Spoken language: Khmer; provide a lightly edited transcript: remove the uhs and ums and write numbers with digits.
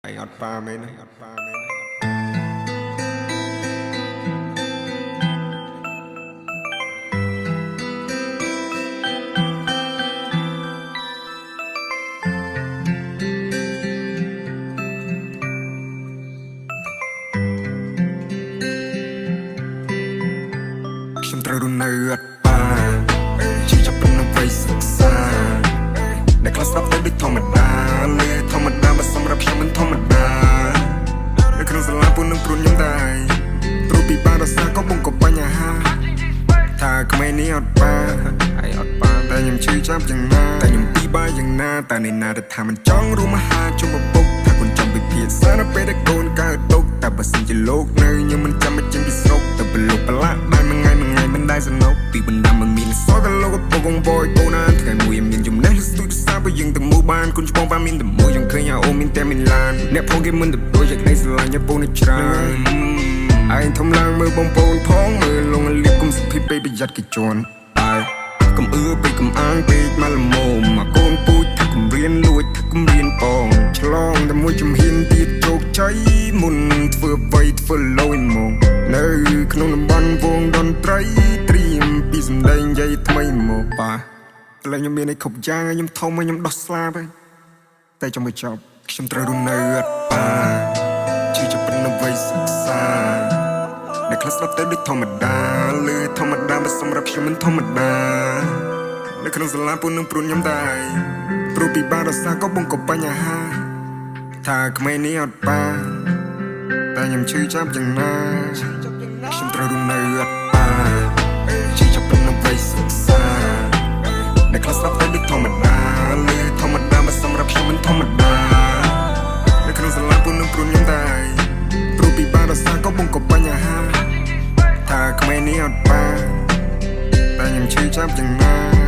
ai ọt pa mấy nàyខ្ញុំត្រូវរស់នៅអត់បានជីចាប់ពីនៅវ័យសិក្សាអ្នកខ្លះស្ដាប់ទៅដូចធម្មតាលើធម្មតាបើសម្រាប់ខ្ញុំមិនធម្មតានៅក្នុងសាលាពូនឹងព្រួនខ្ញុំដែរព្រោះពីបានរសាក៏បងក៏បញ្ហាថាក្មេងនេះអត់បានហើយអត់បានតែខ្ញុំឈឺចាប់យ៉ាងណាតែខ្ញុំពីបាយយ៉ាងណាតែនៃណាដែលថាមិនចង់រួមមហាជុំឪពុកថាគុណចាំពិភាក្សានៅពេលដែលកូនកើតទុកតែបើសិនជាលោកនៅខ្ញុំមិនចាំមិនចេញពីស្រុកទៅប្រឡូកប្រឡាក់បានមួយថ្ងៃមិនដែលសនុកពីបណ្ដាមិនមានសោះក៏លោកឪពុកបងបយកូនអានថ្ងៃមួយមានចំណេះលស្ទូចសាបើយើងទាំងមូលបានគុណច្បងបានមានតែមួយយើងឃើញអាអូមានតែមានឡានអ្នកផងគេមិនទៅដូចយ៉ាងនេះស្រឡាញ់ឲ្យពូនេះច្រើនឯងធំឡើងមើលបងប្អូនផងមើលលងលៀបគុំសុភីពេកប្រយ័ត្នគេជន់ហើយកុំពេកកុំអាងពេកមកល្មមមកកូនពូជថាកុំរៀនលួចថាកុំរៀនបងឆ្លងតែមួយជំហានទៀតជោគជ័យមុនធ្វើអ្វីធ្វើលយមកនៅក្នុងតំបន់វងតន្ត្រីត្រៀមពីសម្ដែងយាយថ្មីមកប៉ាតែខ្ញុំមានឯគ្រប់យ៉ាងខ្ញុំធំហើយខ្ញុំដោះស្លាប់ហើយតែចង់មកចប់ខ្ញុំត្រូវរស់នៅអត់បានជឿចាប់ពីនៅវ័យសិក្សាអ្នកខ្លះស្ដាប់ទៅដូចធម្មតាលើធម្មតាបើសម្រាប់ខ្ញុំមិនធម្មតានៅក្នុងសាលាពូនឹងព្រួនខ្ញុំដែរព្រោះពីបានរសាក៏បងក៏បញ្ហាថាក្មេងនេះអត់បានតែខ្ញុំឈឺចាប់យ៉ាងណាខ្ញុំត្រូវរស់នៅអត់បានជឿចាប់ពីនៅវ័យសិក្សាអ្នកខ្លះស្ដាប់ទៅដូចធម្មតាលើធម្មតាបើសម្រាប់ខ្ញុំមិនធម្មតានៅក្នុងសាលាពូនឹងព្រួនខ្ញុំដែរព្រោះពីបានរសាក៏បងក៏បញ្ហាថាក្មេងនេះអត់បានតែខ្ញុំឈឺចាប់យ៉ាងណា